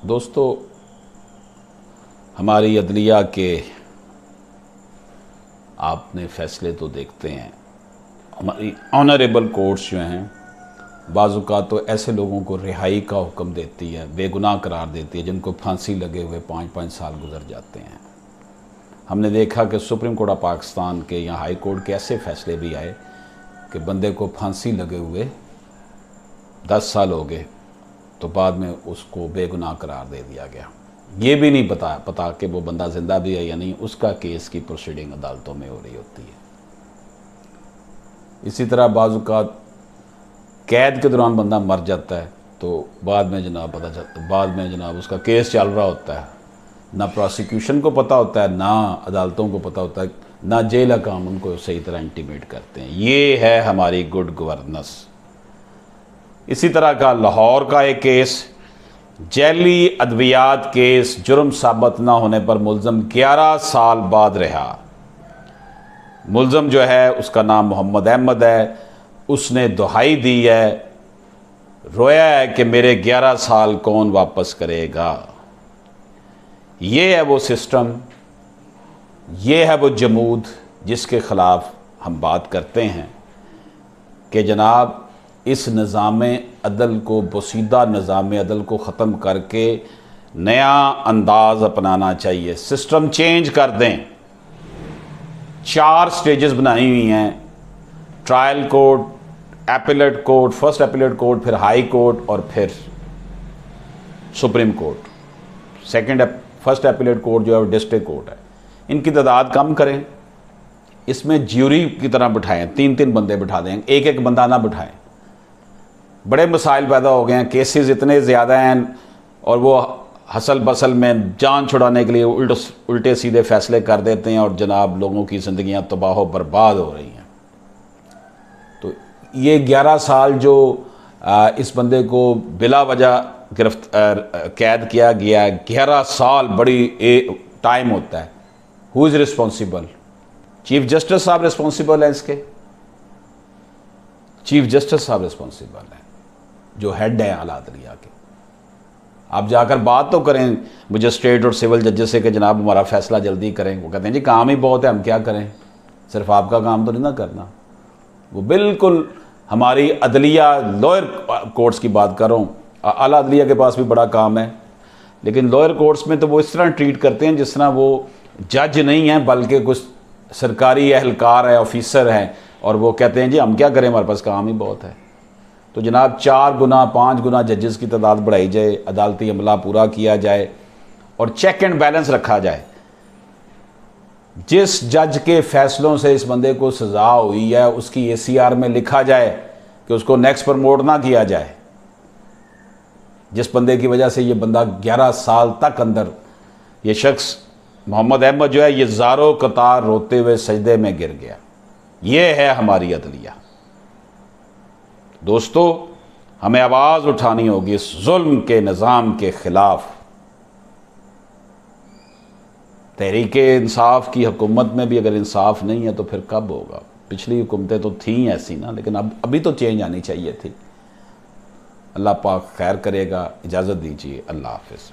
दोस्तों, हमारी अदलिया के आपने फ़ैसले तो देखते हैं। हमारी ऑनरेबल कोर्ट्स जो हैं बाज़-औक़ात तो ऐसे लोगों को रिहाई का हुक्म देती है, बेगुनाह करार देती है, जिनको फांसी लगे हुए 5-5 साल गुजर जाते हैं। हमने देखा कि सुप्रीम कोर्ट ऑफ पाकिस्तान के या हाई कोर्ट के ऐसे फ़ैसले भी आए कि बंदे को फांसी लगे हुए 10 साल हो गए तो बाद में उसको बेगुनाह करार दे दिया गया। ये भी नहीं पता कि वो बंदा ज़िंदा भी है या नहीं, उसका केस की प्रोसीडिंग अदालतों में हो रही होती है। इसी तरह बाज़-औक़ात कैद के दौरान बंदा मर जाता है तो बाद में जनाब उसका केस चल रहा होता है। ना प्रोसिक्यूशन को पता होता है, ना अदालतों को पता होता है, ना जेल हकाम उनको सही तरह इंटीमेट करते हैं। ये है हमारी गुड गवर्नेंस। इसी तरह का लाहौर का एक केस, जैली अद्वियात केस, जुर्म साबित ना होने पर मुलज़म 11 साल बाद रहा। मुलज़म जो है उसका नाम मोहम्मद अहमद है। उसने दुहाई दी है, रोया है कि मेरे 11 साल कौन वापस करेगा। ये है वो सिस्टम, ये है वो जमूद जिसके ख़िलाफ़ हम बात करते हैं कि जनाब इस निज़ाम अदल को, बोसीदा निज़ाम अदल को ख़त्म करके नया अंदाज़ अपनाना चाहिए। सिस्टम चेंज कर दें। 4 स्टेजेस बनाई हुई हैं, trial court, appellate court, first appellate court, फिर हाई कोर्ट और फिर supreme court. First appellate court जो है डिस्ट्रिक्ट कोर्ट है। इनकी तादाद कम करें, इसमें ज्यूरी की तरह बिठाएं, 3-3 बंदे बिठा दें, एक बंदा ना बिठाएं। बड़े मसाइल पैदा हो गए हैं, केसेस इतने ज़्यादा हैं और वो हसल बसल में जान छुड़ाने के लिए उल्टे सीधे फ़ैसले कर देते हैं और जनाब लोगों की ज़िंदगियां तबाह बर्बाद हो रही हैं। तो ये 11 साल जो इस बंदे को बिला वजह कैद किया गया, 11 साल बड़ी टाइम होता है। Who is responsible? Chief justice साहब रिस्पॉन्सिबल हैं इसके। चीफ जस्टिस साहब रिस्पॉन्सिबल हैं, जो हेड है आला अदलिया के। आप जाकर बात तो करें मजिस्ट्रेट और सिविल जजेस से कि जनाब हमारा फ़ैसला जल्दी करें। वो कहते हैं जी काम ही बहुत है, हम क्या करें, सिर्फ आपका काम तो नहीं ना करना। वो बिल्कुल हमारी अदलिया, लोअर कोर्ट्स की बात कर रहा हूँ, आला अदलिया के पास भी बड़ा काम है, लेकिन लोअर कोर्ट्स में तो वो इस तरह ट्रीट करते हैं जिस तरह वो जज नहीं हैं बल्कि कुछ सरकारी एहलकार है, ऑफिसर हैं, और वो कहते हैं जी हम क्या करें, हमारे पास काम ही बहुत है। तो जनाब 4 गुना 5 गुना जजेस की तादाद बढ़ाई जाए, अदालती अमला पूरा किया जाए और चेक एंड बैलेंस रखा जाए। जिस जज के फैसलों से इस बंदे को सज़ा हुई है उसकी ACR में लिखा जाए कि उसको नेक्स्ट प्रमोट ना किया जाए। जिस बंदे की वजह से ये बंदा 11 साल तक अंदर, ये शख्स मोहम्मद अहमद जो है ये ज़ारो कतार रोते हुए सजदे में गिर गया। ये है हमारी अदलिया। दोस्तों, हमें आवाज़ उठानी होगी इस जुल्म के निज़ाम के ख़िलाफ़। तहरीके इंसाफ की हुकूमत में भी अगर इंसाफ नहीं है तो फिर कब होगा? पिछली हुकूमतें तो थीं ऐसी ना, लेकिन अभी तो चेंज आनी चाहिए थी। अल्लाह पाक खैर करेगा। इजाज़त दीजिए, अल्लाह हाफ़िज़।